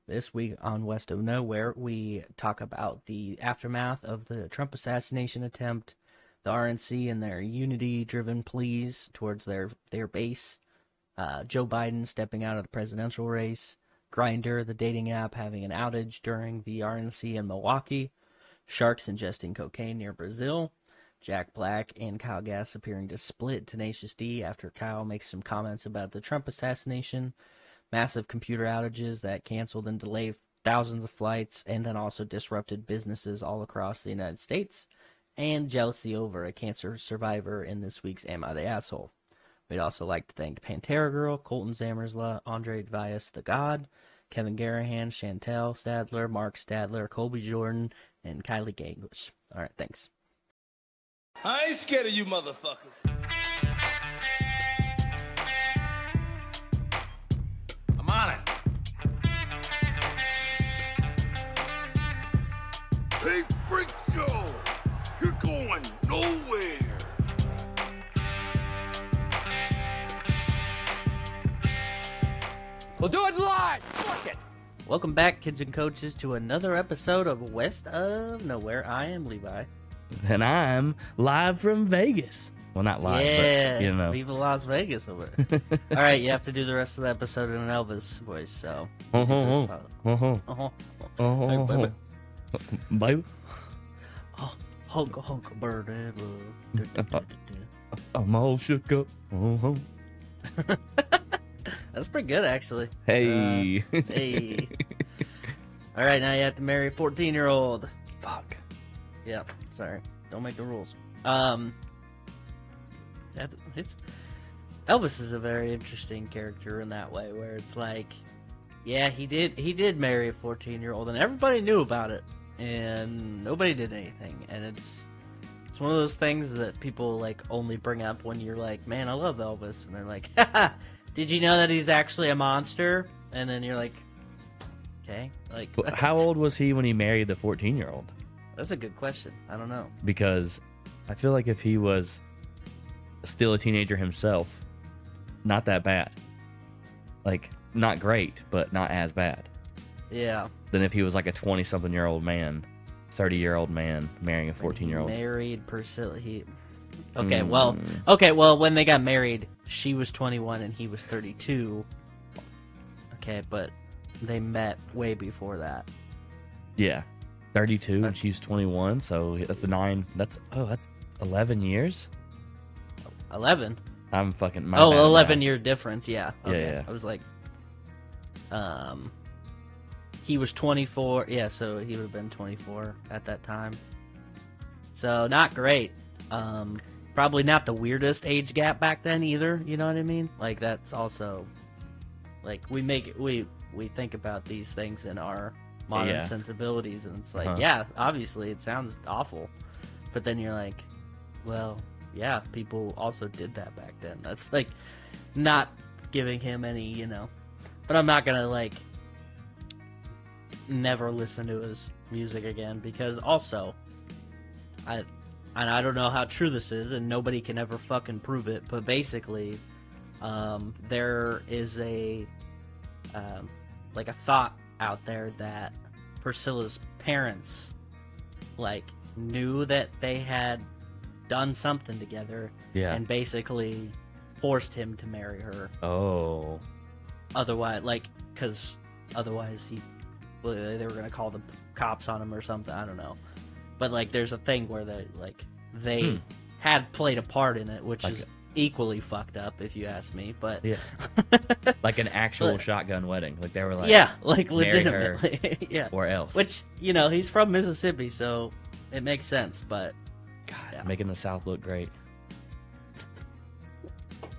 This week on West of Nowhere, we talk about the aftermath of the Trump assassination attempt, the RNC and their unity-driven pleas towards their base, Joe Biden stepping out of the presidential race, Grindr, the dating app, having an outage during the RNC in Milwaukee, sharks ingesting cocaine near Brazil, Jack Black and Kyle Gass appearing to split Tenacious D after Kyle makes some comments about the Trump assassination, massive computer outages that canceled and delayed thousands of flights and then also disrupted businesses all across the United States, and jealousy over a cancer survivor in this week's Am I the Asshole. We'd also like to thank Pantera Girl, Colton Zamersla, Andre Vias the God, Kevin Garahan, Chantel Stadler, Mark Stadler, Colby Jordan, and Kylie Ganglish. All right, thanks. I ain't scared of you motherfuckers. I'm on it. Hey, freak show! You're going nowhere! We'll do it live! Fuck it! Welcome back, kids and coaches, to another episode of West of Nowhere. I am Levi. And I'm live from Vegas. Well, not live, Yeah, but, you know. Viva Las Vegas over there. All right, you have to do the rest of the episode in an Elvis voice, so. Baby. Honk bird. I'm all shook up. That's pretty good, actually. Hey. Hey. All right, now you have to marry a 14-year-old. Fuck. Yeah, sorry. Don't make the rules. Elvis is a very interesting character in that way, where it's like, yeah, he did marry a 14-year-old, and everybody knew about it, and nobody did anything, and it's one of those things that people like only bring up when you're like, man, I love Elvis, and they're like, haha, did you know that he's actually a monster? And then you're like, okay, like, How old was he when he married the 14-year-old? That's a good question. I don't know. Because I feel like if he was still a teenager himself, not that bad. Like, not great, but not as bad. Yeah. Than if he was like a 20-something-year-old man, 30-year-old man marrying a 14-year-old. Married Priscilla. Okay, well, when they got married, she was 21 and he was 32. Okay, but they met way before that. Yeah. 32 and she's 21, so that's 11 years? 11? I'm fucking my 11-year difference, yeah. Okay. Yeah. I was like, he was 24, yeah, so he would have been 24 at that time. So, not great. Probably not the weirdest age gap back then either, you know what I mean? Like, that's also, like, we think about these things in our modern sensibilities, and it's like, yeah, obviously it sounds awful, but then you're like, well, yeah, people also did that back then. That's like not giving him any, you know, but I'm not gonna like never listen to his music again, because also I don't know how true this is, and nobody can ever fucking prove it, but basically there is a like a thought out there that Priscilla's parents like knew that they had done something together, and basically forced him to marry her. Oh. Otherwise, like, because otherwise they were gonna call the cops on him or something. I don't know, but like, there's a thing where they had played a part in it, which like is equally fucked up, if you ask me. But yeah, like an actual shotgun wedding. Like they were like, yeah, like marry legitimately, her yeah, or else. Which, you know, he's from Mississippi, so it makes sense. But God, yeah, making the South look great.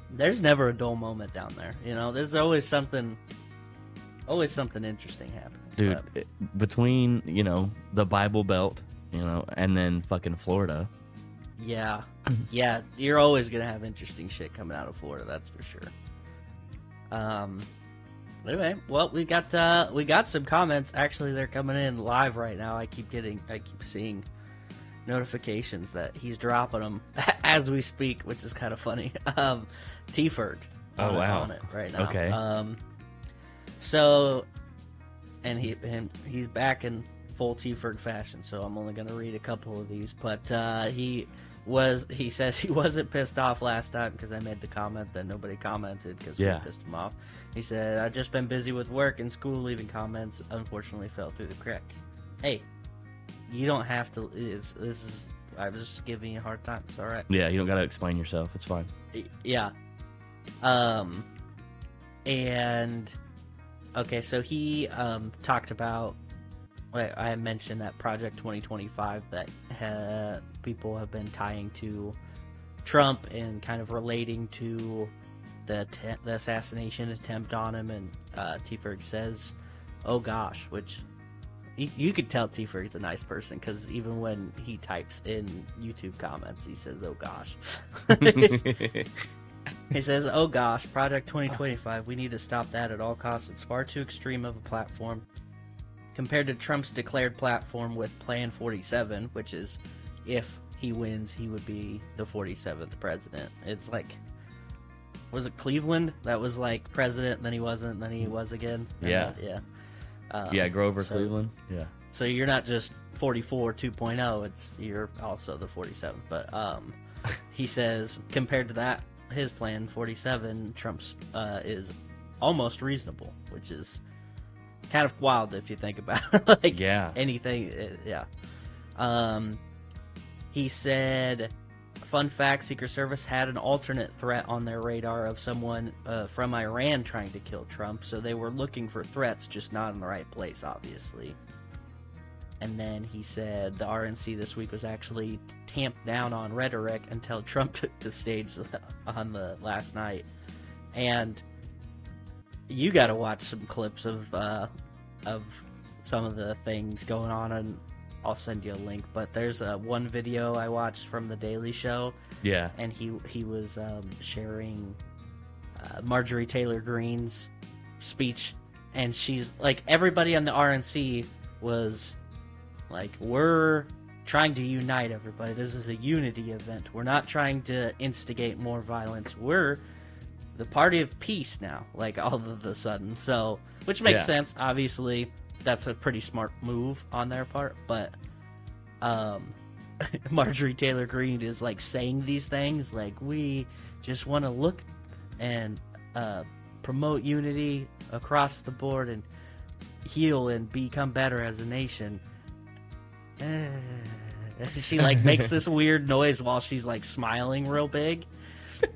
There's never a dull moment down there. You know, there's always something interesting happening. Dude, between, you know, the Bible Belt, you know, and then fucking Florida. Yeah, yeah, you're always gonna have interesting shit coming out of Florida. That's for sure. Anyway, well, we got some comments. Actually, they're coming in live right now. I keep seeing notifications that he's dropping them as we speak, which is kind of funny. T-Ferg. Oh, wow. On it right now. Okay. So and he's back in full T-Ferg fashion, so I'm only going to read a couple of these. But he says he wasn't pissed off last time because I made the comment that nobody commented because we pissed him off. He said, I've just been busy with work and school, leaving comments unfortunately fell through the cracks. Hey, you don't have to. I was just giving you a hard time. It's all right. Yeah, you don't got to explain yourself. It's fine. Yeah. And okay, so he talked about. I mentioned that Project 2025 that people have been tying to Trump and kind of relating to the assassination attempt on him, and T-Ferg says, "Oh gosh," which you could tell T-Ferg's a nice person because even when he types in YouTube comments, he says, "Oh gosh." He says, "Oh gosh, Project 2025. We need to stop that at all costs. It's far too extreme of a platform." Compared to Trump's declared platform with Plan 47, which is, if he wins, he would be the 47th president. It's like, was it Cleveland? That was like president, then he wasn't, then he was again? Yeah. Yeah. Grover, Cleveland. Yeah. So you're not just 44 2.0, you're also the 47th. But he says, compared to that, his plan, 47, Trump's is almost reasonable, which is kind of wild if you think about it. Anything. He said, fun fact, Secret Service had an alternate threat on their radar of someone from Iran trying to kill Trump, so they were looking for threats, just not in the right place, obviously. And then he said the RNC this week was actually tamped down on rhetoric until Trump took the stage on the last night. And you got to watch some clips of some of the things going on, and I'll send you a link. But there's one video I watched from The Daily Show. Yeah. And he was sharing Marjorie Taylor Greene's speech, and she's like, everybody on the RNC was like, we're trying to unite everybody. This is a unity event. We're not trying to instigate more violence. We're the party of peace now, like, all of a sudden. So, which makes sense. Obviously, that's a pretty smart move on their part. But Marjorie Taylor Greene is, like, saying these things, like, we just want to look and promote unity across the board and heal and become better as a nation. She, like, makes this weird noise while she's, like, smiling real big.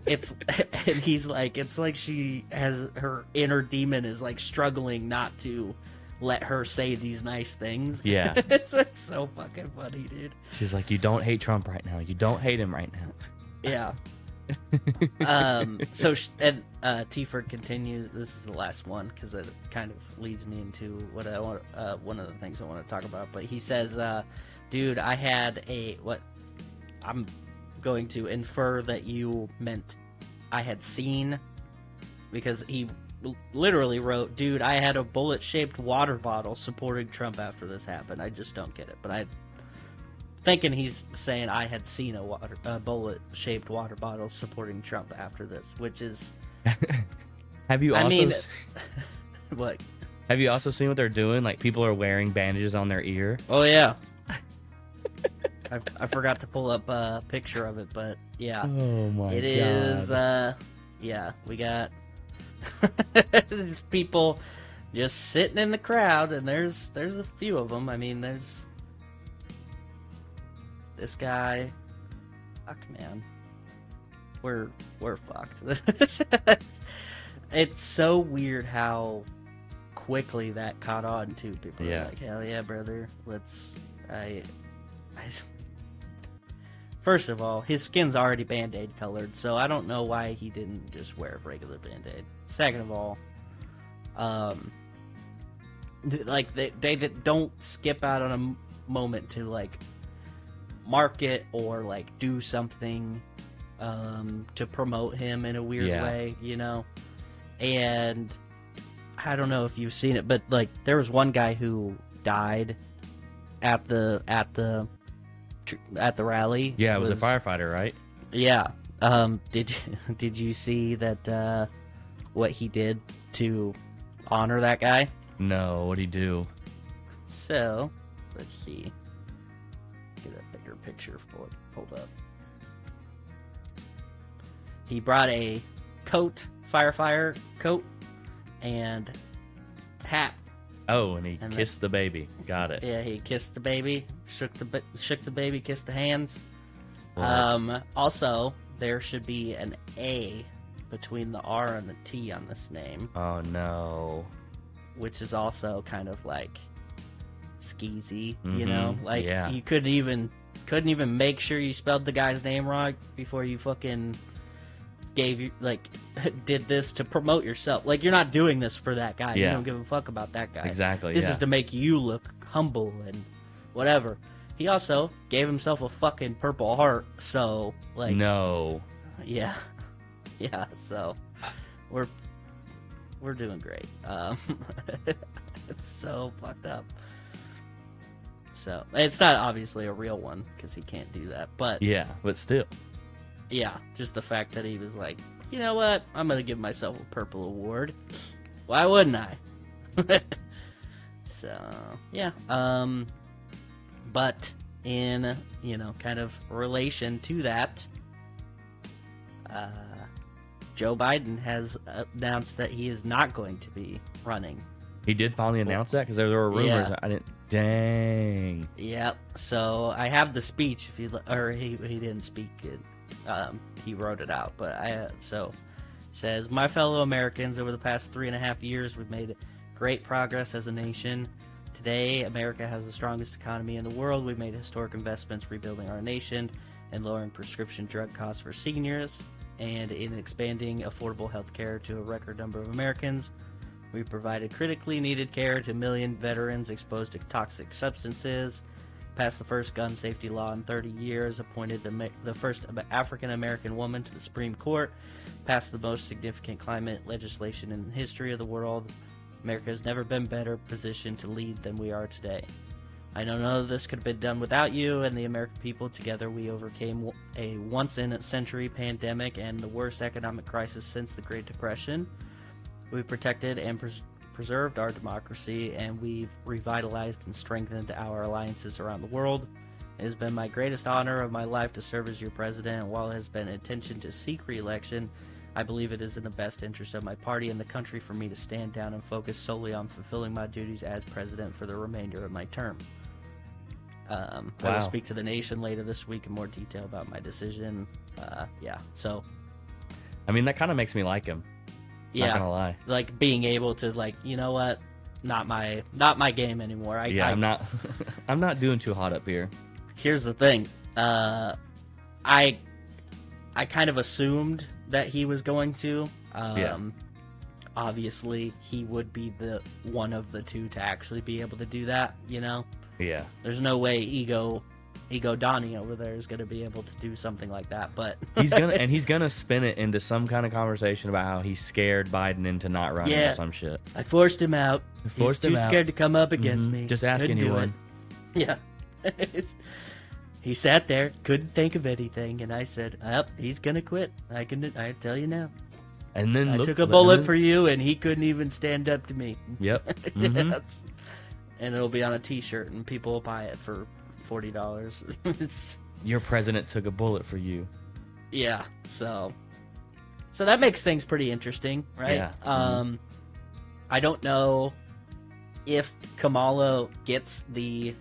And he's like, it's like she has her inner demon is like struggling not to let her say these nice things. Yeah. It's so fucking funny, dude. She's like, you don't hate Trump right now. You don't hate him right now. Yeah. So T-Ferg continues. This is the last one because it kind of leads me into what I want. One of the things I want to talk about. But he says, dude, I had I'm going to infer that you meant I had seen, because he literally wrote, dude, I had a bullet-shaped water bottle supporting Trump after this happened. I just don't get it. But I'm thinking he's saying I had seen a bullet-shaped water bottle supporting Trump after this, which is... Have you what? Have you also seen what they're doing? Like, people are wearing bandages on their ear. Oh, yeah. I forgot to pull up a picture of it, but yeah. Oh my god. It is, yeah, we got these people just sitting in the crowd, and there's a few of them. I mean, there's this guy. Fuck, man. We're fucked. It's so weird how quickly that caught on, too. People are like, hell yeah, brother. First of all, his skin's already Band-Aid colored, so I don't know why he didn't just wear a regular Band-Aid. Second of all, like, they don't skip out on a moment to, like, market or, like, do something to promote him in a weird way, you know? And I don't know if you've seen it, but, like, there was one guy who died at the rally. Yeah, it was a firefighter, right? Yeah. Did you see that what he did to honor that guy? No, what'd he do? So, let's see. Get a bigger picture for it pulled up. He brought a firefighter coat, and hat. Oh, and he kissed the baby. Got it. Yeah, he kissed the baby, shook the baby, kissed the hands. What? Also, there should be an A between the R and the T on this name, Oh no. which is also kind of like skeezy, you Mhm, know? Like yeah. you couldn't even make sure you spelled the guy's name right before you fucking did this to promote yourself. Like, you're not doing this for that guy. Yeah. You don't give a fuck about that guy. Exactly. This yeah. is to make you look humble and whatever. He also gave himself a fucking Purple Heart, so like No. yeah. Yeah, so we're doing great. It's so fucked up. So it's not obviously a real one because he can't do that, but Yeah, but still. yeah, just the fact that he was like, you know what, I'm gonna give myself a purple award. Why wouldn't I? So yeah, but in kind of relation to that, Joe Biden has announced that he is not going to be running. He did finally announce that because there were rumors. Yeah. I didn't. Dang. Yep. So I have the speech. He didn't speak it. He wrote it out. But it says, "My fellow Americans, over the past 3.5 years, we've made great progress as a nation. Today, America has the strongest economy in the world. We've made historic investments rebuilding our nation and lowering prescription drug costs for seniors, and in expanding affordable health care to a record number of Americans. We provided critically needed care to a million veterans exposed to toxic substances, passed the first gun safety law in 30 years, appointed the first African-American woman to the Supreme Court, passed the most significant climate legislation in the history of the world. America has never been better positioned to lead than we are today. I know none of this could have been done without you and the American people. Together we overcame a once-in-a-century pandemic and the worst economic crisis since the Great Depression. We've protected and preserved our democracy, and we've revitalized and strengthened our alliances around the world. It has been my greatest honor of my life to serve as your president, and while it has been an intention to seek re-election, I believe it is in the best interest of my party and the country for me to stand down and focus solely on fulfilling my duties as president for the remainder of my term. I will speak to the nation later this week in more detail about my decision." So I mean, that kind of makes me like him. yeah, Not gonna lie. like being able to you know what, not my game anymore. I'm not. I'm not doing too hot up here. Here's the thing, I kind of assumed that he was going to. Obviously, he would be the one of the two to actually be able to do that. Yeah. There's no way Ego Donnie over there is going to be able to do something like that. But He's gonna spin it into some kind of conversation about how he scared Biden into not running or some shit. I forced him out. He's too scared to come up against me. Just ask Couldn't do anyone. it. Yeah. He sat there, couldn't think of anything, and I said, he's gonna quit. I tell you now. And then I took a bullet for you, and he couldn't even stand up to me. Yep. Mhm. And it'll be on a T-shirt, and people will buy it for $40. Your president took a bullet for you. Yeah. So that makes things pretty interesting, right? Yeah. I don't know if Kamala gets the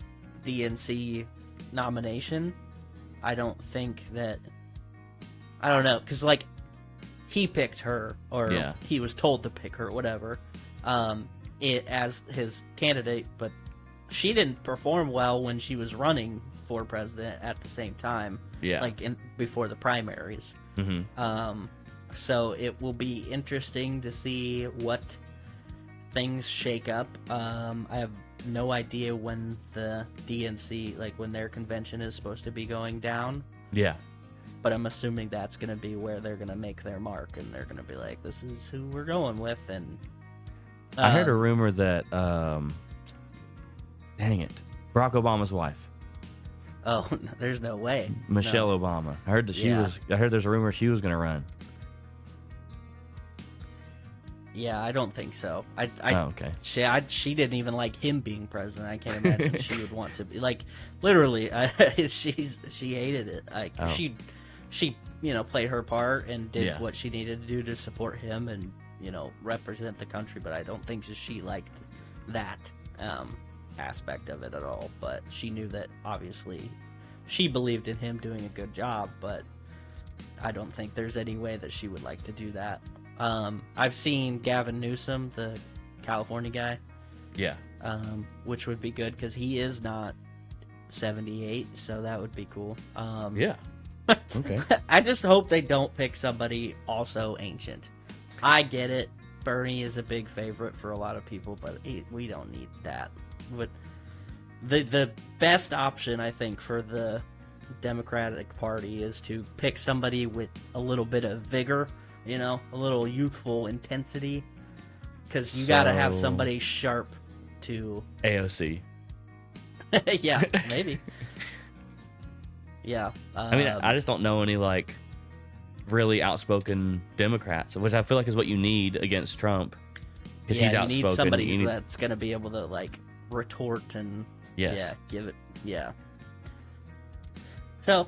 DNC nomination. I don't know, because he picked her, or he was told to pick her, whatever, as his candidate, but she didn't perform well when she was running for president at the same time, before the primaries. Mm-hmm. So it will be interesting to see what things shake up. I have no idea when the DNC, when their convention is supposed to be going down. Yeah. But I'm assuming that's going to be where they're going to make their mark, and they're going to be like, this is who we're going with. And I heard a rumor that, dang it, Barack Obama's wife, oh, no, there's no way. Michelle No. Obama. I heard that I heard there's a rumor she was going to run. Yeah, I don't think so. Okay. She didn't even like him being president. I can't imagine she would want to be like literally. She hated it. Like she played her part and did what she needed to do to support him and represent the country. But I don't think she liked that aspect of it at all. But she knew that obviously she believed in him doing a good job. But I don't think there's any way that she would like to do that. I've seen Gavin Newsom, the California guy. Yeah. Which would be good because he is not 78, so that would be cool. Yeah. Okay. I just hope they don't pick somebody also ancient. I get it. Bernie is a big favorite for a lot of people, but we don't need that. But the best option, I think, for the Democratic Party is to pick somebody with a little bit of vigor. A little youthful intensity, because you got to have somebody sharp to AOC. Yeah, maybe. Yeah. I mean, I just don't know any like really outspoken Democrats, which I feel like is what you need against Trump, because he's outspoken. You need somebody that's going to be able to like retort and give it. Yeah. So,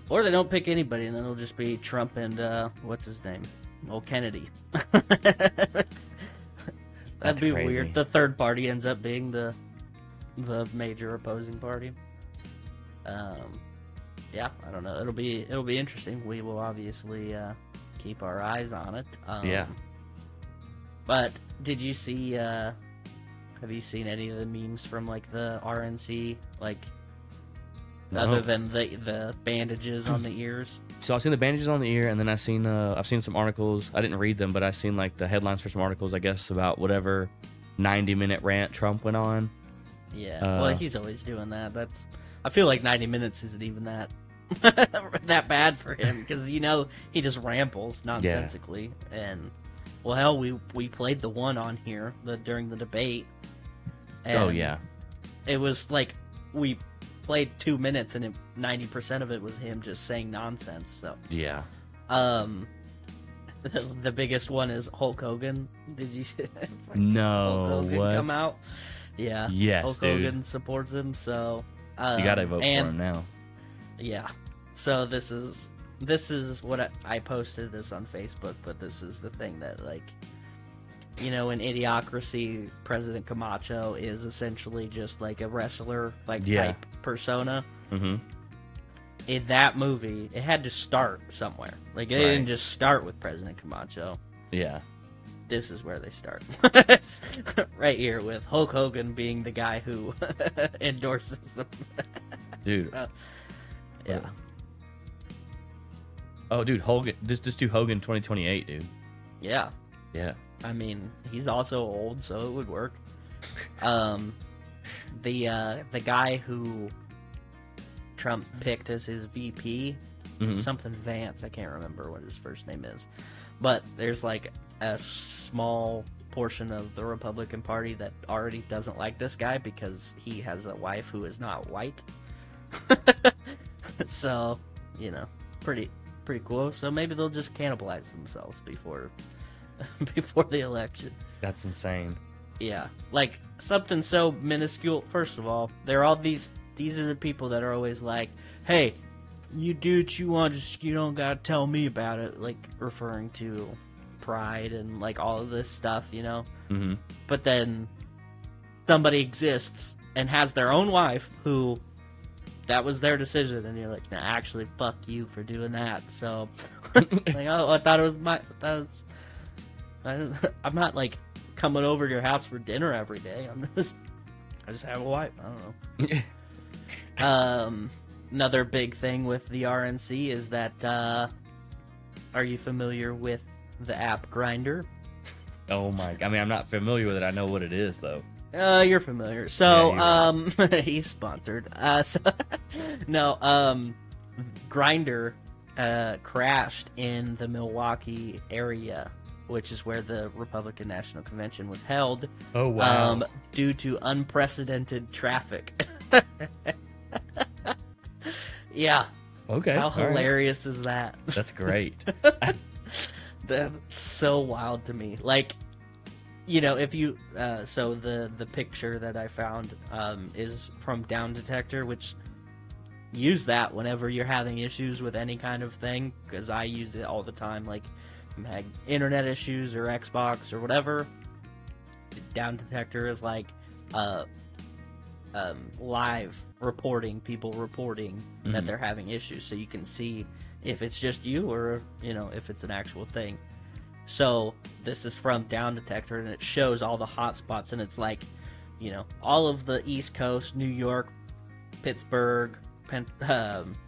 or they don't pick anybody, and then it'll just be Trump and, what's his name? Old Kennedy. That'd be crazy. Weird. The third party ends up being the major opposing party. Yeah, I don't know. It'll be interesting. We will obviously keep our eyes on it. Yeah. But did you see, have you seen any of the memes from, like, the RNC, like... No. Other than the bandages on the ears. So I've seen the bandages on the ear, and then I've seen some articles. I didn't read them, but I've seen like the headlines for some articles, I guess, about whatever 90-minute rant Trump went on. Yeah, well, he's always doing that. I feel like 90 minutes isn't even that bad for him, because he just rambles nonsensically. Yeah. And well, hell, we played the one on here during the debate. And it was like we played 2 minutes and 90% of it was him just saying nonsense. So yeah. The biggest one is Hulk Hogan. Did you see no Hulk Hogan what? come out? Yeah. Yes, Hulk dude. Hogan supports him, so you gotta vote for him now. Yeah. So this is what I posted this on Facebook, but this is the thing that, like, in Idiocracy, President Camacho is essentially just like a wrestler, like, type persona. Mm-hmm. In that movie, it had to start somewhere. Like, it didn't just start with President Camacho. Yeah. This is where they start. Right here, with Hulk Hogan being the guy who endorses them. Dude. Yeah. Oh, dude, Hogan. Just do Hogan 2028, dude. Yeah. Yeah. I mean, he's also old, so it would work. The guy who Trump picked as his VP, something Vance, I can't remember what his first name is, but there's like a small portion of the Republican Party that already doesn't like this guy because he has a wife who is not white. So, pretty cool. So maybe they'll just cannibalize themselves before the election. That's insane. Yeah, like something so minuscule. First of all, they're all these are the people that are always like, hey, you do what you want, just you don't gotta tell me about it, like referring to pride and like all of this stuff, Mm-hmm. But then somebody exists and has their own wife who that was their decision, and you're like, nah, actually, fuck you for doing that. So, like, oh, I thought it was I'm not like coming over to your house for dinner every day. I just have a wife. I don't know. Another big thing with the RNC is that, are you familiar with the app Grindr? Oh my! I mean, I'm not familiar with it. I know what it is, though. You're familiar. So, Yeah, he's sponsored. Grindr crashed in the Milwaukee area, which is where the Republican National Convention was held. Oh, wow. Due to unprecedented traffic. Yeah. Okay. How hilarious is that? That's great. That's so wild to me. Like, you know, if you so the picture that I found is from Down Detector, which use that whenever you're having issues with any kind of thing, because I use it all the time. Like, I'm having internet issues or Xbox or whatever. Down Detector is like live reporting, people reporting that they're having issues, so you can see if it's just you or, you know, if it's an actual thing. So this is from Down Detector, and it shows all the hotspots, and it's like, you know, all of the East Coast, New York, Pittsburgh,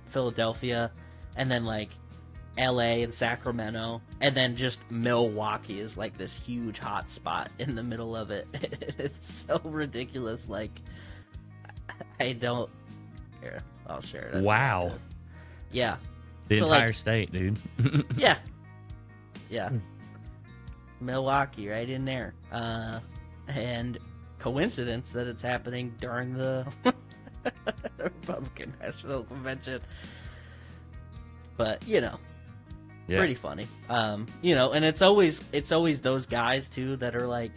Philadelphia, and then like LA and Sacramento, and then just Milwaukee is like this huge hotspot in the middle of it. It's so ridiculous. Like, I don't. Here, I'll share it. Wow. Yeah. The So, entire like, state, dude. Yeah. Yeah. Milwaukee, right in there. And coincidence that it's happening during the Republican National Convention. But, you know, Yeah. pretty funny. You know, and it's always those guys too that are like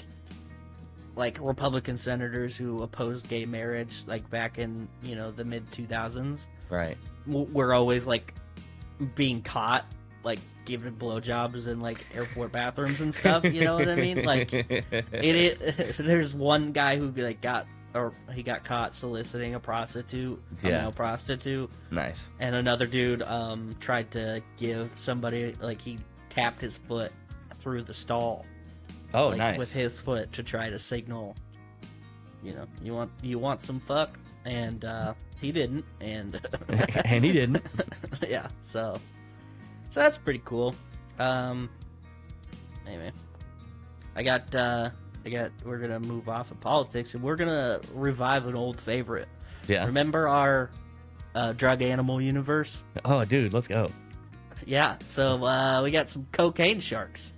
Republican senators who opposed gay marriage, like back in, you know, the mid 2000s. Right. We're always like being caught like giving blowjobs in like airport bathrooms and stuff. You know what I mean? Like, there's one guy who like got caught soliciting a prostitute, a male prostitute. Nice. And another dude tried to give somebody, like, he tapped his foot through the stall. Oh, like, nice. with his foot to try to signal, you know, you want some fuck, and he didn't, and And he didn't. yeah, so that's pretty cool. Anyway, we're gonna move off of politics, and we're gonna revive an old favorite. Yeah. Remember our drug animal universe? Oh, dude, let's go. Yeah, so we got some cocaine sharks.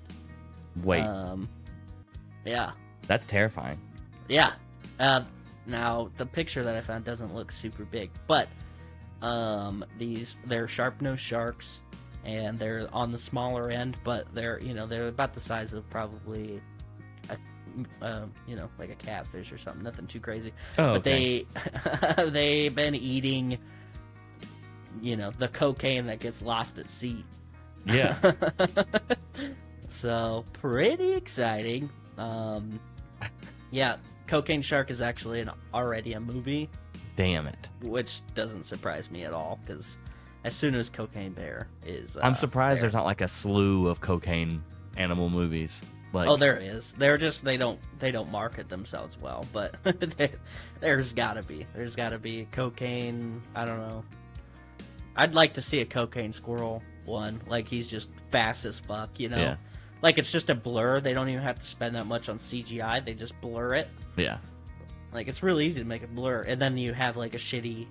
Wait, Yeah. that's terrifying. Yeah. Now, the picture that I found doesn't look super big, but they're sharp-nosed sharks, and they're on the smaller end, but they're about the size of probably like a catfish or something, nothing too crazy. Oh, but okay. they've been eating, you know, the cocaine that gets lost at sea. Yeah. So pretty exciting. Yeah, Cocaine Shark is actually already a movie, Damn it. which doesn't surprise me at all, because as soon as Cocaine Bear is, I'm surprised there. there's not like a slew of cocaine animal movies. Like, Oh, there is. They're just they don't market themselves well, but there's gotta be cocaine. I don't know. I'd like to see a cocaine squirrel one. Like, he's just fast as fuck, you know. Yeah. Like, it's just a blur. They don't even have to spend that much on CGI. They just blur it. Yeah. Like, it's really easy to make it blur. And then you have like a shitty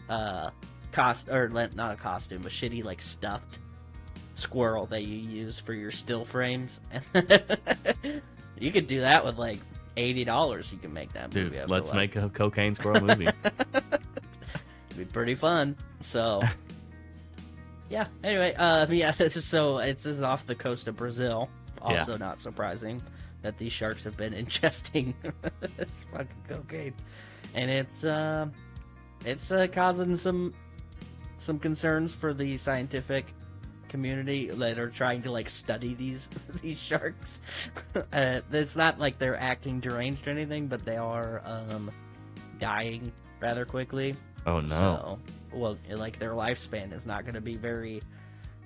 not a costume, a shitty like stuffed squirrel that you use for your still frames. You could do that with like $80. You can make that movie. Dude, let's make a cocaine squirrel movie. It'd be pretty fun. So, yeah. Anyway, yeah. This is off the coast of Brazil. Also, not surprising that these sharks have been ingesting this fucking cocaine, and it's causing some concerns for the scientific community that are trying to like study these sharks. It's not like they're acting deranged or anything, but they are dying rather quickly. Oh, no. So, well, like, their lifespan is not going to be very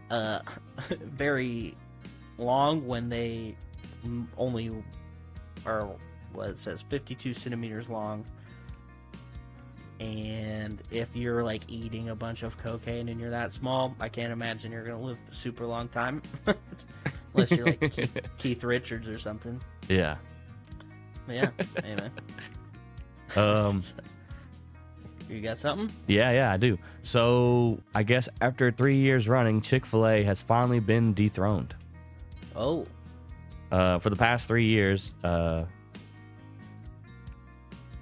very long when they only are, what it says, 52 centimeters long. And if you're like eating a bunch of cocaine and you're that small, I can't imagine you're gonna live a super long time. Unless you're like Keith Richards or something. Yeah. But yeah, anyway. You got something? Yeah, I do. So, I guess after 3 years running, Chick-fil-A has finally been dethroned. Oh. For the past 3 years,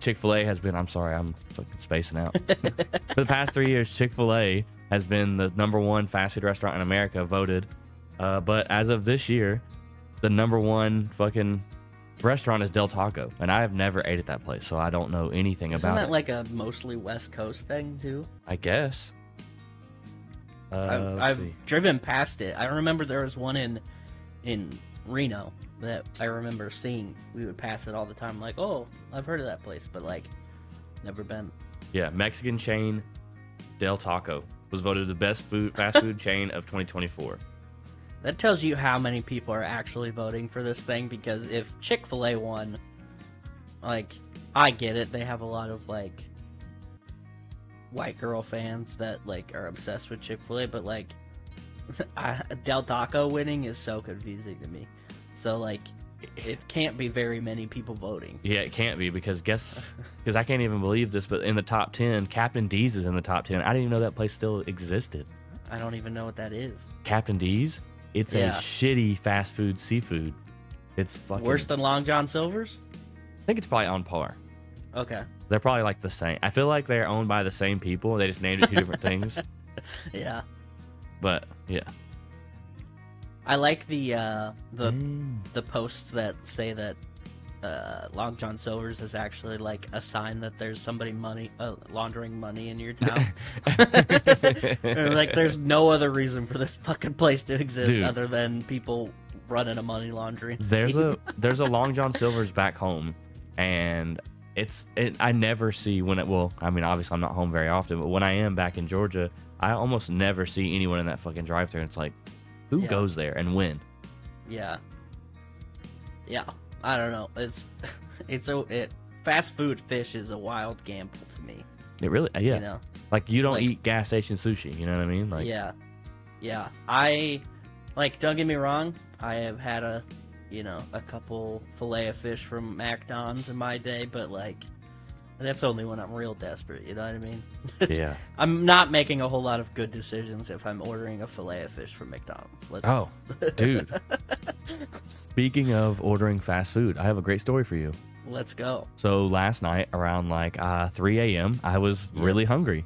Chick-fil-A has been... I'm sorry, I'm fucking spacing out. For the past 3 years, Chick-fil-A has been the #1 fast food restaurant in America, voted But as of this year, the number one fucking restaurant is Del Taco, and I have never ate at that place, so I don't know anything Isn't about that it. like a mostly West Coast thing too? I guess. I've driven past it. I remember there was one in Reno that I remember seeing. We would pass it all the time. Like, oh, I've heard of that place, but like, never been. Yeah, Mexican chain Del Taco was voted the best fast food chain of 2024. That tells you how many people are actually voting for this thing, because if Chick-fil-A won, like, I get it. They have a lot of, like, white girl fans that, like, are obsessed with Chick-fil-A, but, like, Del Taco winning is so confusing to me. So, like, it can't be very many people voting. Yeah, it can't be, because because I can't even believe this, but in the top 10, Captain D's is in the top 10. I didn't even know that place still existed. I don't even know what that is. Captain D's? It's a shitty fast food seafood. It's fucking... Worse than Long John Silver's? I think it's probably on par. Okay. They're probably like the same. I feel like they're owned by the same people. They just named it two different things. Yeah. But, yeah. I like the posts that say that Long John Silver's is actually like a sign that there's somebody laundering money in your town. Like, there's no other reason for this fucking place to exist, Dude, other than people running a money laundering there's scheme. there's a Long John Silver's back home, and I never see when it will. I mean, obviously I'm not home very often, but when I am back in Georgia, I almost never see anyone in that fucking drive-thru. It's like, who goes there and when? Yeah. I don't know. Fast food fish is a wild gamble to me. It really, yeah. You know? Like, you don't eat gas station sushi. You know what I mean? Like, yeah. I don't get me wrong. I have had a couple fillet of fish from McDonald's in my day, but like, that's only when I'm real desperate. You know what I mean? Yeah. I'm not making a whole lot of good decisions if I'm ordering a fillet of fish from McDonald's. Oh, dude. Speaking of ordering fast food, I have a great story for you. Let's go. So last night around like 3 a.m., I was really hungry.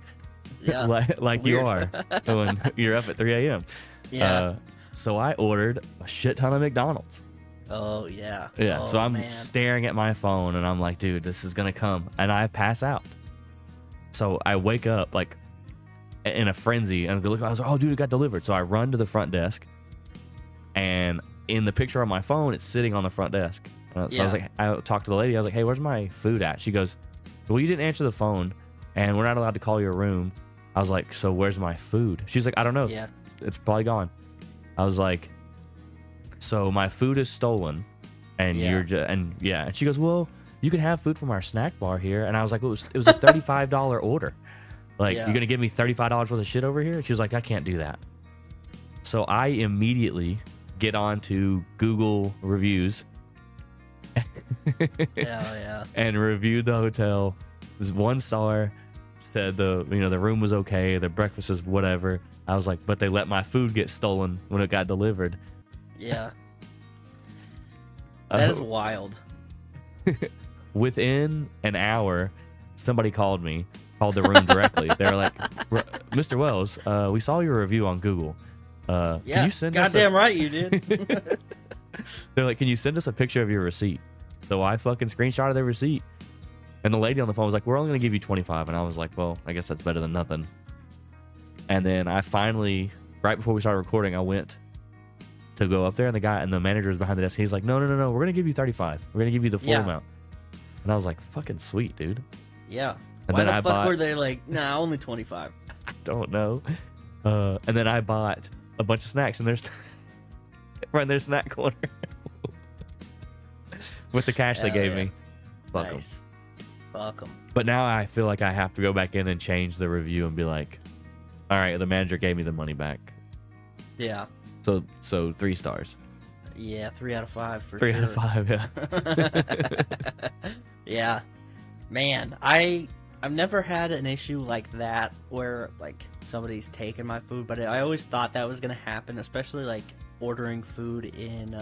Yeah. like you are when you're up at 3 a.m. Yeah. So I ordered a shit ton of McDonald's. Oh, yeah. Yeah. Oh, So I'm man. staring at my phone and I'm like, dude, this is going to come. And I pass out. So I wake up like in a frenzy and I was like, oh, dude, it got delivered. So I run to the front desk, and in the picture on my phone, it's sitting on the front desk. So I was like, I talked to the lady. I was like, hey, where's my food at? She goes, well, you didn't answer the phone and we're not allowed to call your room. I was like, so where's my food? She's like, I don't know. Yeah. It's probably gone. I was like, so my food is stolen, and you're just, and she goes, well, you can have food from our snack bar here. And I was like, it was a $35 order. Like, you're gonna give me $35 worth of shit over here? She was like, I can't do that. So I immediately get on to Google reviews. Yeah. And reviewed the hotel. It was 1 star. Said the room was okay, the breakfast was whatever. I was like, but they let my food get stolen when it got delivered. Yeah. That is wild. Within an hour, somebody called the room directly. They were like, Mr. Wells, we saw your review on Google. Can you send us goddamn right you did. They're like, can you send us a picture of your receipt? So I fucking screenshotted their receipt. And the lady on the phone was like, we're only going to give you 25. And I was like, well, I guess that's better than nothing. And then I finally, right before we started recording, I went to go up there, and the manager was behind the desk. He's like, no, we're going to give you 35. We're going to give you the full amount. And I was like, fucking sweet, dude. Yeah. And Why then the fuck were they like, nah, only 25? I don't know. And then I bought a bunch of snacks, and there's right in their snack corner with the cash they gave me. Fuck them. Fuck them. But now I feel like I have to go back in and change the review and be like, all right, the manager gave me the money back. Yeah. So 3 stars. Yeah, 3 out of 5 for 3 sure. out of 5, yeah. Yeah. Man, I've never had an issue like that where like somebody's taken my food, but I always thought that was gonna happen, especially like ordering food in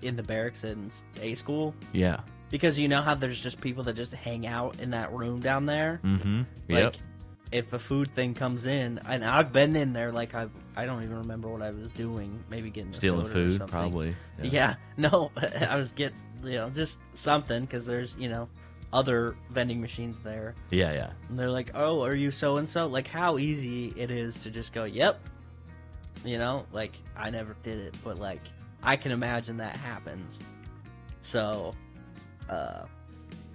in the barracks in A school. Yeah. Because you know how there's just people that just hang out in that room down there? Mm-hmm. Yep. if a food thing comes in, and I've been in there, like I don't even remember what I was doing. Maybe getting Stealing a soda or food, something. probably. Yeah, no, I was getting, just something, because there's, other vending machines there. Yeah, yeah. And they're like, oh, are you so-and-so? Like, how easy it is to just go, yep. Like, I never did it, but, like, I can imagine that happens. So, I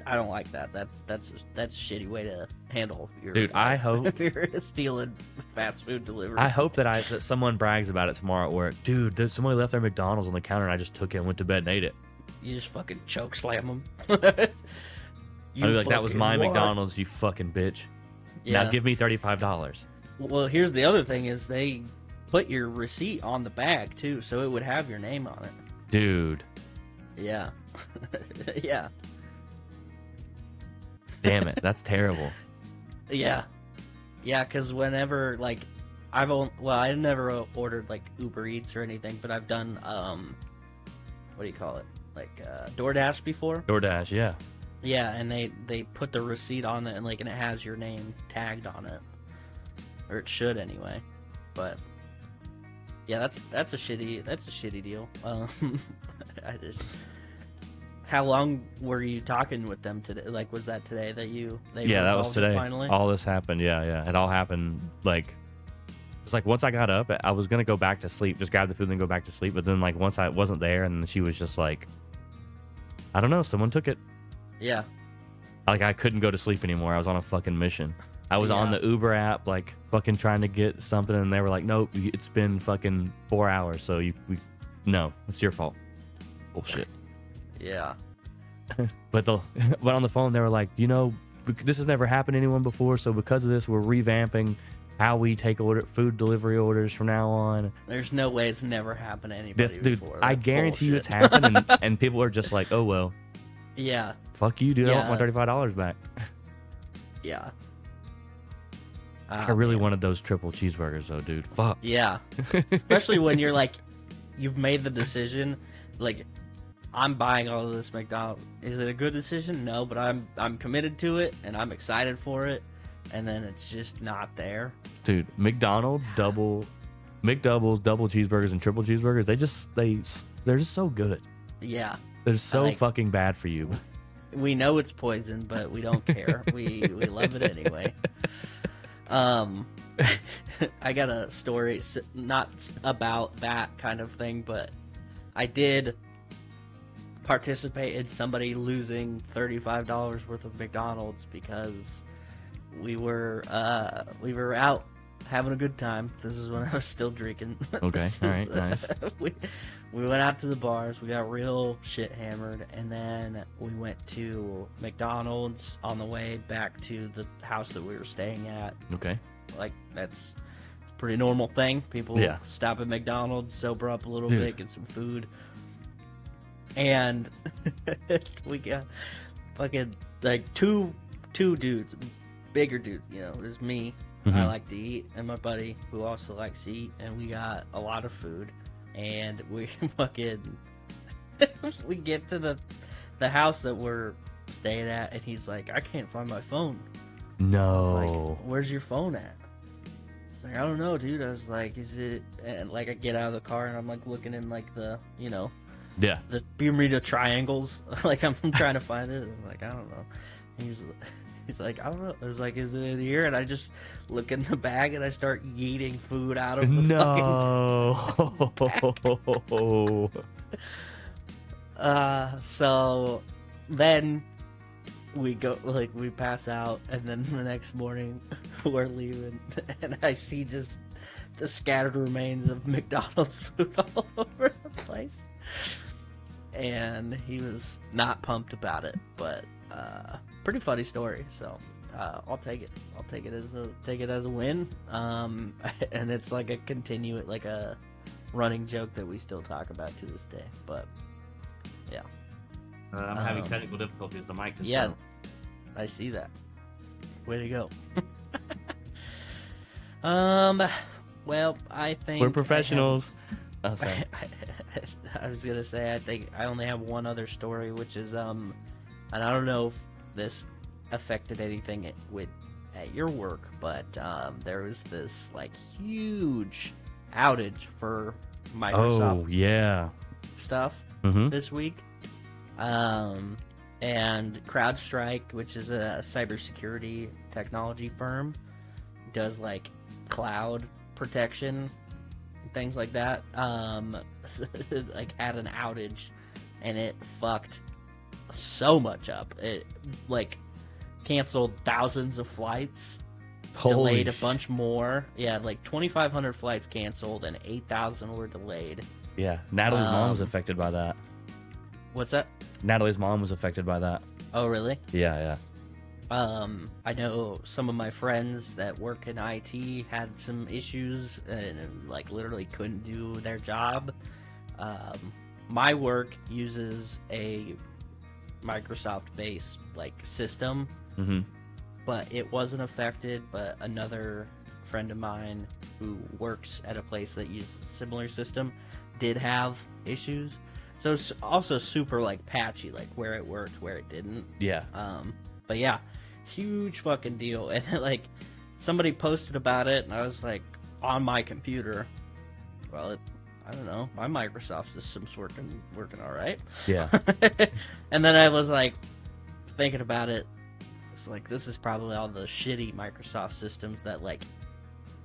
don't like that. That's a shitty way to handle your... Dude, I hope... if you're stealing fast food delivery. I hope that someone brags about it tomorrow at work. Dude, somebody left their McDonald's on the counter and I just took it and went to bed and ate it. You just fucking choke slam them. I'd be like, that was my McDonald's, you fucking bitch. Yeah. Now give me $35. Well, here's the other thing is they put your receipt on the bag, too, so it would have your name on it. Dude. Yeah. Yeah. Damn it, that's terrible. Yeah. Yeah, because whenever, like, I never ordered, like, Uber Eats or anything, but I've done, what do you call it? Like, DoorDash before? DoorDash, yeah. Yeah, and they put the receipt on it, and it has your name tagged on it. Or it should, anyway. But, yeah, that's a shitty deal. I just... How long were you talking with them today? Like, was that today that that was today. Finally? All this happened, yeah. It all happened, like... It's like, once I got up, I was going to go back to sleep, just grab the food and then go back to sleep. But then, like, once I wasn't there, and she was just like... I don't know, someone took it. Yeah. Like, I couldn't go to sleep anymore. I was on a fucking mission. I was on the Uber app, like, fucking trying to get something, and they were like, nope, it's been fucking 4 hours, so no, it's your fault. Bullshit. Yeah. But on the phone, they were like, this has never happened to anyone before, so because of this, we're revamping how we take food delivery orders from now on. There's no way it's never happened to anybody before. Dude, I guarantee you it's happened, and people are just like, oh, well. Yeah. Fuck you, dude. I want my $35 back. Yeah. I really wanted those triple cheeseburgers, though, dude. Fuck. Yeah. Especially when you're like, you've made the decision, like, I'm buying all of this McDonald's. Is it a good decision? No, but I'm committed to it, and I'm excited for it, and then it's just not there. Dude, McDonald's double cheeseburgers and triple cheeseburgers, they're just so good. Yeah. They're so fucking bad for you. We know it's poison, but we don't care. we love it anyway. I got a story, not about that kind of thing, but I did participate in somebody losing $35 worth of McDonald's because we were out having a good time. This is when I was still drinking. Okay, all right, nice. We went out to the bars. We got real shit hammered, and then we went to McDonald's on the way back to the house that we were staying at. Okay. Like, that's a pretty normal thing. People stop at McDonald's, sober up a little bit, get some food. And we got fucking, like, two dudes, bigger dudes, there's me. Mm-hmm. I like to eat, and my buddy, who also likes to eat, and we got a lot of food. And we fucking we get to the house that we're staying at, and he's like, I can't find my phone. No. I was like, where's your phone at? It's like, I don't know, dude. I was like, is it? And like, I get out of the car and I'm like looking in like the the Bermuda triangles. Like, I'm trying to find it. I'm like, I don't know. He's like, I don't know. I was like, is it in here? And I just look in the bag and I start yeeting food out of the fucking bag. So then we go, like, we pass out, and then the next morning we're leaving, and I see just the scattered remains of McDonald's food all over the place. And he was not pumped about it, but pretty funny story. So I'll take it. I'll take it as a win. And it's like a running joke that we still talk about to this day. But yeah, I'm having technical difficulties. The mic. Yeah, I see that. Way to go. Well, I think we're professionals. Oh, sorry. I was gonna say, I think I only have one other story, which is and I don't know if this affected anything with at your work, but there was this like huge outage for Microsoft Oh yeah. stuff this week. And CrowdStrike, which is a cybersecurity technology firm, does like cloud protection, things like that. Like had an outage, and it fucked so much up. It like canceled thousands of flights, delayed a bunch more. Yeah, like 2,500 flights canceled and 8,000 were delayed. Yeah, Natalie's mom was affected by that. What's that? Natalie's mom was affected by that. Oh, really? Yeah. I know some of my friends that work in IT had some issues and like literally couldn't do their job. My work uses a Microsoft-based like system, but it wasn't affected. But another friend of mine who works at a place that uses a similar system did have issues. So it's also super like patchy, like where it worked, where it didn't. Yeah. But yeah, huge fucking deal. And like somebody posted about it, and I was like on my computer. Well, I don't know, my Microsoft system's working all right. Yeah. And then I was like thinking about it. It's like this is probably all the shitty Microsoft systems that like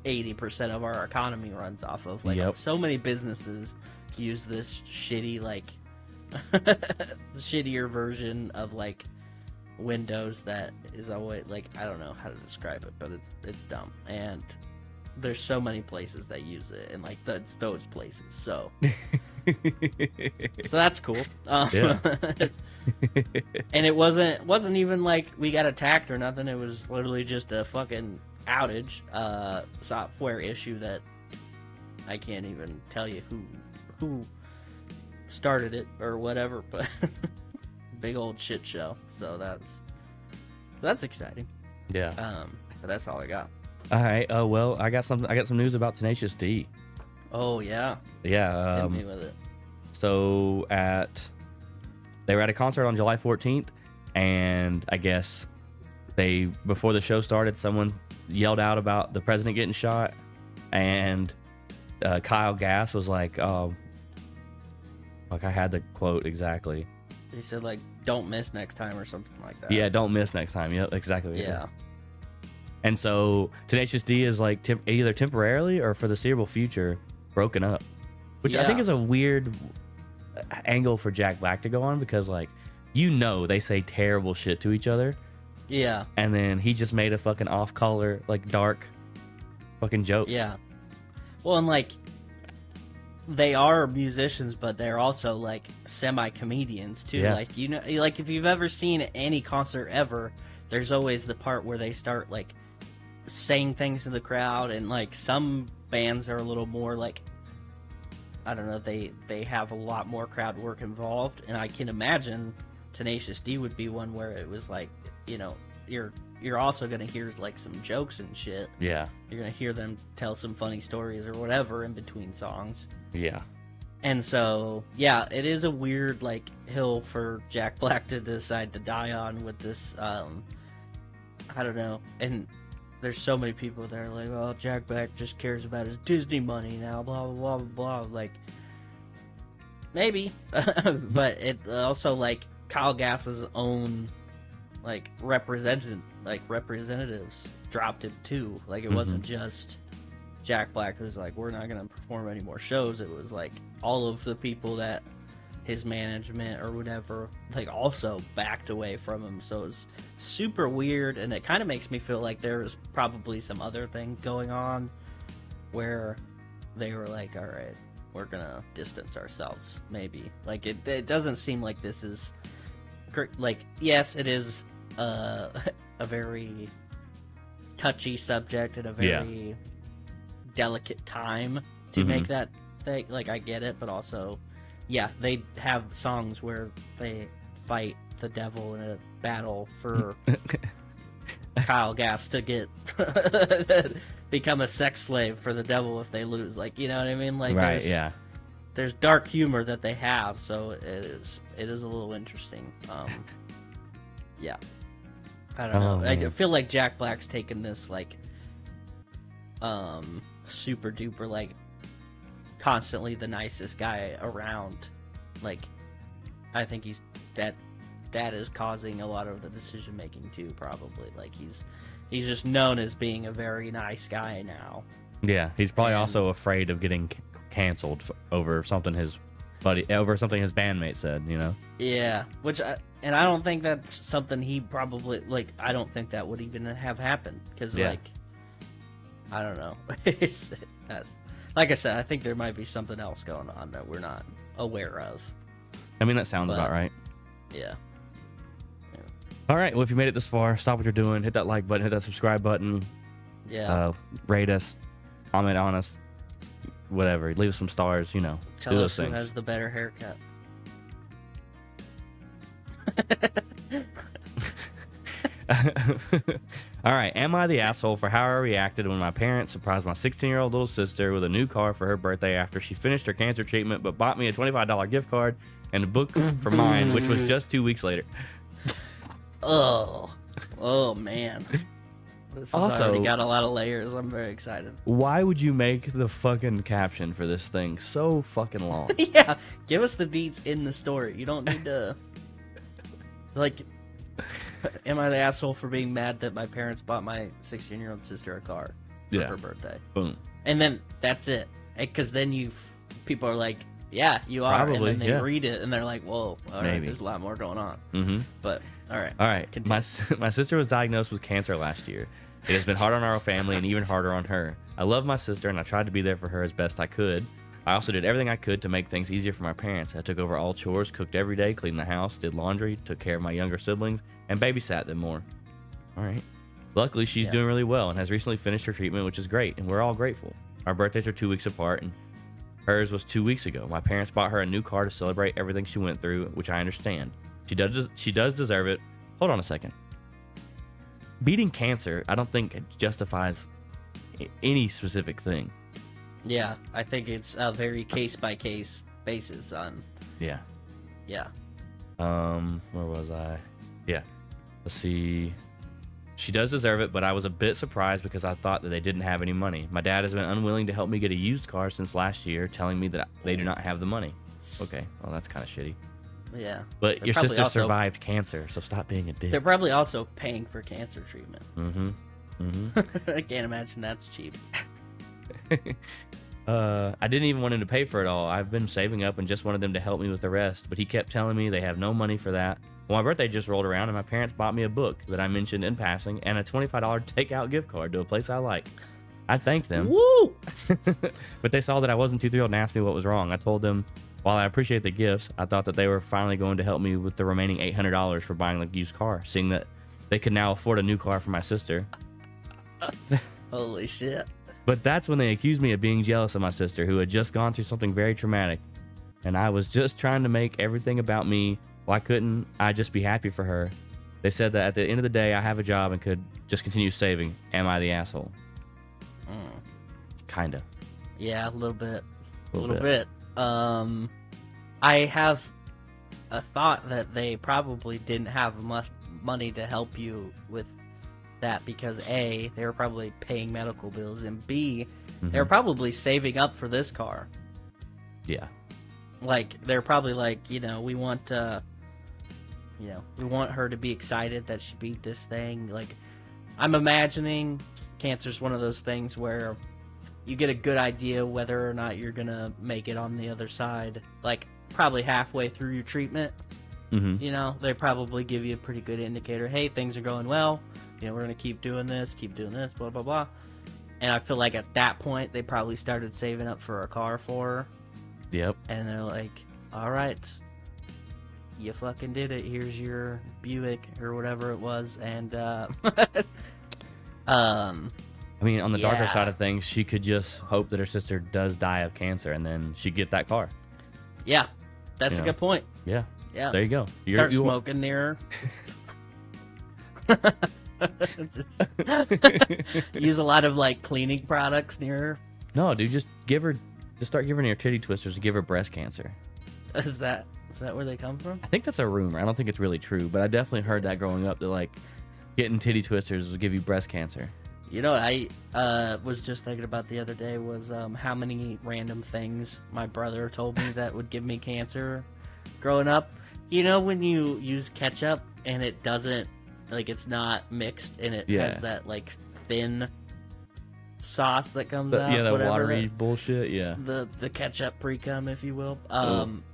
80% of our economy runs off of. Like so many businesses use this shitty like shittier version of like Windows that is always like, I don't know how to describe it, but it's dumb. And there's so many places that use it, and like that's those places. So so that's cool. Yeah. And it wasn't even like we got attacked or nothing. It was literally just a fucking outage, software issue that I can't even tell you who started it or whatever, but big old shit show. So that's exciting. Yeah. But that's all I got. All right. Well, I got some news about Tenacious D. Oh yeah. Yeah. Hit me with it. So they were at a concert on July 14th, and I guess before the show started, someone yelled out about the president getting shot, and Kyle Gass was like, "Oh, like I had the quote exactly." He said like, "Don't miss next time" or something like that. Yeah, don't miss next time. Yeah, exactly. Yeah. And so Tenacious D is like either temporarily or for the foreseeable future broken up, which I think is a weird angle for Jack Black to go on, because like, they say terrible shit to each other. Yeah. And then he just made a fucking off-color, like dark fucking joke. Yeah. Well, and like, they are musicians, but they're also like semi-comedians too. Yeah. Like, like if you've ever seen any concert ever, there's always the part where they start like saying things to the crowd, and like some bands are a little more like, I don't know, they have a lot more crowd work involved, and I can imagine Tenacious D would be one where it was like, you're also gonna hear like some jokes and shit. Yeah. You're gonna hear them tell some funny stories or whatever in between songs. Yeah. And so, yeah, it is a weird like hill for Jack Black to decide to die on with this. I don't know. And there's so many people that are like, "Oh, Jack Black just cares about his Disney money now." Blah blah blah blah. Like, maybe, but it also like Kyle Gass's own like representatives dropped it too. Like, it wasn't just Jack Black who's like, "We're not gonna perform any more shows." It was like all of the people that his management or whatever like also backed away from him. So it's super weird, and it kind of makes me feel like there was probably some other thing going on where they were like, "All right, we're gonna distance ourselves." Maybe like it doesn't seem like this is like, yes, it is a very touchy subject and a very delicate time to make that thing. Like, I get it, but also, yeah, they have songs where they fight the devil in a battle for Kyle Gass to get become a sex slave for the devil if they lose. Like, you know what I mean? Like, right, yeah. There's dark humor that they have, so it is a little interesting. Yeah. I don't know. I man. feel like Jack Black's taken this like super duper like constantly the nicest guy around. Like I think that is causing a lot of the decision making too, probably. Like he's just known as being a very nice guy now. Yeah, he's probably also afraid of getting canceled over something his bandmate said, you know? Yeah, and I don't think that's something he probably, like, I don't think that would even have happened, because, Yeah. like, I don't know. Like I said, I think there might be something else going on that we're not aware of. I mean, that sounds about right. Yeah. All right, well, if you made it this far, stop what you're doing, hit that like button, hit that subscribe button, Yeah. Rate us, comment on us, whatever, leave us some stars, you know, Tell do us those who things. has the better haircut. All right, am I the asshole for how I reacted when my parents surprised my 16-year-old little sister with a new car for her birthday after she finished her cancer treatment but bought me a $25 gift card and a book for mine, which was just 2 weeks later? Oh man. This has Also, already got a lot of layers. I'm very excited. why would you make the fucking caption for this thing so fucking long? Yeah, give us the deets in the story. You don't need to, like, am I the asshole for being mad that my parents bought my 16-year-old sister a car for Yeah. her birthday? Boom. And then that's it. Because then people are like, yeah, you are. Probably, and then they yeah. read it and they're like, whoa, all right, Maybe. there's a lot more going on. Mm-hmm. But, all right. All right. Continue. My sister was diagnosed with cancer last year. It has been hard on our family and even harder on her. I love my sister and I tried to be there for her as best I could. I also did everything I could to make things easier for my parents. I took over all chores, cooked every day, cleaned the house, did laundry, took care of my younger siblings, and babysat them more. All right. Luckily, she's doing really well and has recently finished her treatment, which is great, and we're all grateful. Our birthdays are 2 weeks apart, and hers was 2 weeks ago. My parents bought her a new car to celebrate everything she went through, which I understand. She does deserve it. Hold on a second. Beating cancer, I don't think it justifies any specific thing. Yeah, I think it's a very case-by-case basis on, Yeah. yeah. Where was I? Yeah. Let's see. She does deserve it, but I was a bit surprised because I thought that they didn't have any money. My dad has been unwilling to help me get a used car since last year, telling me that they do not have the money. Okay, well, that's kind of shitty. Yeah. But They're your probably sister also- survived cancer, so stop being a dick. They're probably also paying for cancer treatment. Mm-hmm. Mm-hmm. I can't imagine that's cheap. I didn't even want him to pay for it all. I've been saving up and just wanted them to help me with the rest, but he kept telling me they have no money for that. Well, my birthday just rolled around and my parents bought me a book that I mentioned in passing and a $25 takeout gift card to a place I like. I thanked them. Woo! But they saw that I wasn't too thrilled and asked me what was wrong. I told them, while I appreciate the gifts, I thought that they were finally going to help me with the remaining $800 for buying the used car, seeing that they could now afford a new car for my sister. Holy shit. But that's when they accused me of being jealous of my sister, who had just gone through something very traumatic. And I was just trying to make everything about me. Why couldn't I just be happy for her? They said that at the end of the day, I have a job and could just continue saving. Am I the asshole? Kinda. Yeah, a little bit. A Little little bit. I have a thought that they probably didn't have much money to help you with that because A, they were probably paying medical bills, and B, they were probably saving up for this car. Yeah. Like, they're probably like, we want we want her to be excited that she beat this thing. Like, I'm imagining cancer's one of those things where you get a good idea whether or not you're gonna make it on the other side, like probably halfway through your treatment. They probably give you a pretty good indicator. Hey, things are going well. We're gonna keep doing this, blah blah blah. And I feel like at that point they probably started saving up for a car for her. Yep. And they're like, all right, you fucking did it. Here's your Buick or whatever it was. And I mean, on the darker Yeah. side of things, she could just hope that her sister does die of cancer and then she'd get that car. yeah, that's You a know. good point. Yeah. Yeah. There you go. Start smoking near her. Use a lot of like cleaning products near her. No, dude, just start giving her titty twisters and give her breast cancer. Is that where they come from? I think that's a rumor. I don't think it's really true, but I definitely heard that growing up that like Getting titty twisters will give you breast cancer. You know what I was just thinking about the other day was how many random things my brother told me that would give me cancer growing up. You know when you use ketchup and it doesn't, like, it's not mixed and it has that, like, thin sauce that comes out. Yeah, that whatever, watery bullshit, yeah. The ketchup pre-cum, if you will.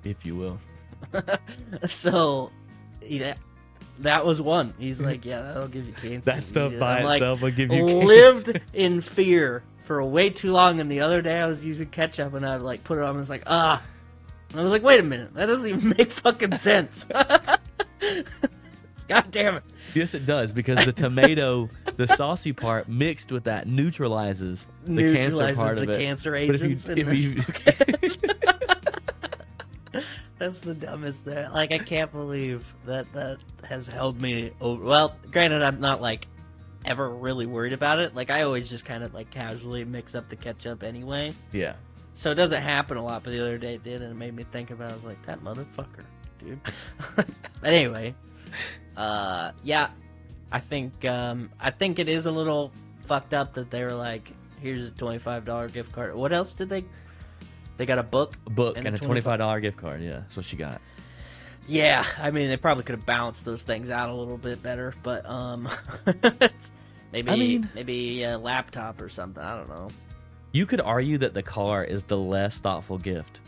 If you will. So, yeah, that was one. He's like, yeah, that'll give you cancer. That stuff by I'm itself like, will give you cancer. Lived in fear for way too long, and the other day I was using ketchup and I like put it on and I was like, ah. And I was like, wait a minute, that doesn't even make fucking sense. God damn it. Yes, it does, because the tomato, the saucy part mixed with that neutralizes the cancer part of it. Cancer agents. But if you That's the dumbest thing. Like, I can't believe that has held me over. Well, granted, I'm not, like, ever really worried about it. Like, I always just kind of, like, casually mix up the ketchup anyway. Yeah. So it doesn't happen a lot, but the other day it did, and it made me think about it. I was like, that motherfucker, dude. But anyway, yeah, I think it is a little fucked up that they were like, here's a $25 gift card. What else did they got a book? A book and a $25 gift card, yeah. That's what she got. Yeah, I mean, they probably could have balanced those things out a little bit better, but maybe a laptop or something, I don't know. You could argue that the car is the less thoughtful gift.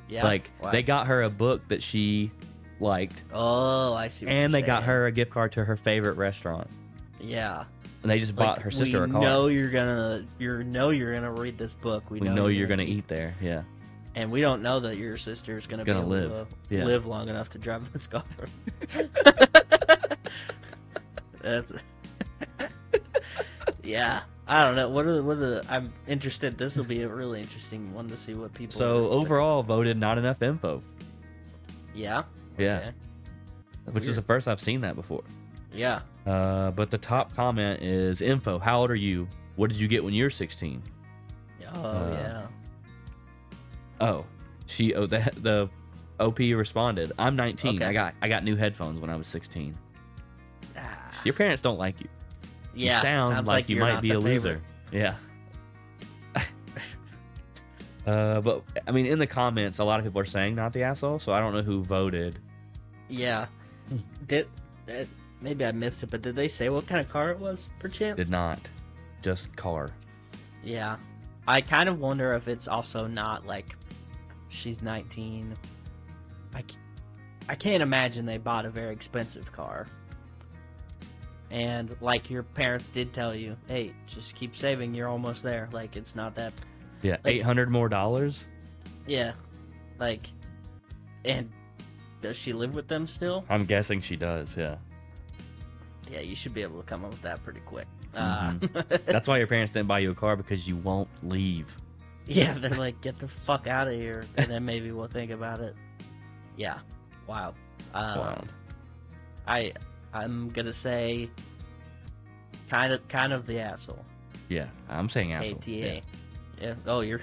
Yeah. Like, why? they got her a book that she liked. Oh, I see what and you're they got saying. her a gift card to her favorite restaurant. Yeah. And they just bought her sister a car. We know you're gonna read this book. We know you're gonna eat there. Yeah. And we don't know that your sister's gonna be able live. To live long enough to drive this car. That's, yeah. I don't know. What are the? I'm interested. This will be a really interesting one to see what people. So overall, voted not enough info. Yeah. Yeah. Okay. Which is the first I've seen that before. Yeah. But the top comment is info. How old are you? What did you get when you're 16? Oh yeah. Oh, the OP responded. I'm 19. Okay. I got new headphones when I was 16. Ah. Your parents don't like you. Yeah. You sound like you you're might not be the a loser. favorite. Yeah. But I mean, in the comments, a lot of people are saying not the asshole. So I don't know who voted. Yeah. Maybe I missed it, but did they say what kind of car it was, perchance? Did not. Just car. Yeah. I kind of wonder if it's also not like she's 19. I can't imagine they bought a very expensive car. And like your parents did tell you, hey, just keep saving, you're almost there. Like, it's not that. Yeah, like, $800 more dollars. Yeah. Like, and does she live with them still? I'm guessing she does, yeah. Yeah, you should be able to come up with that pretty quick. That's why your parents didn't buy you a car, because you won't leave. Yeah, they're like, get the fuck out of here, and then maybe we'll think about it. Yeah, wild. Wild. I'm gonna say, kind of the asshole. Yeah, I'm saying asshole. ATA. Yeah. Oh, you're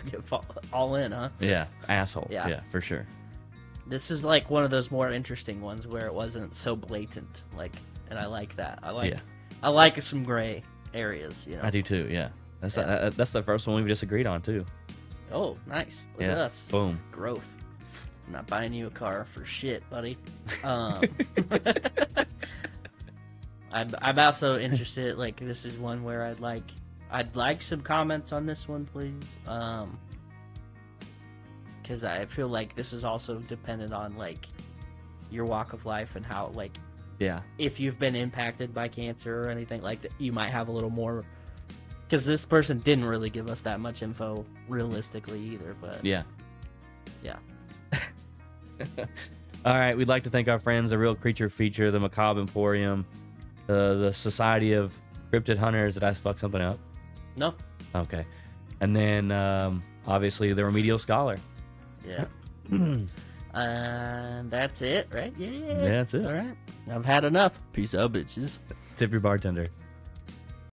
all in, huh? Yeah, asshole. Yeah. Yeah, for sure. This is like one of those more interesting ones where it wasn't so blatant, like, and I like that. I like some gray areas, you know. I do too. Yeah, that's the first one we've just agreed on too. Oh, nice. Look at us. Boom. Growth. I'm not buying you a car for shit, buddy. I'm also interested. Like, this is one where I'd like some comments on this one, please. Because I feel like this is also dependent on like your walk of life and how, like, yeah, if you've been impacted by cancer or anything like that, you might have a little more. Because this person didn't really give us that much info realistically either, but yeah. Yeah. All right, we'd like to thank our friends, the Real Creature Feature, the Macabre Emporium, the Society of Cryptid Hunters. Did I fuck something up? No. Okay. And then, obviously, the Remedial Scholar. Yeah. That's it, right? Yeah. Yeah, that's it. All right. I've had enough. Peace out, bitches. Tip your bartender.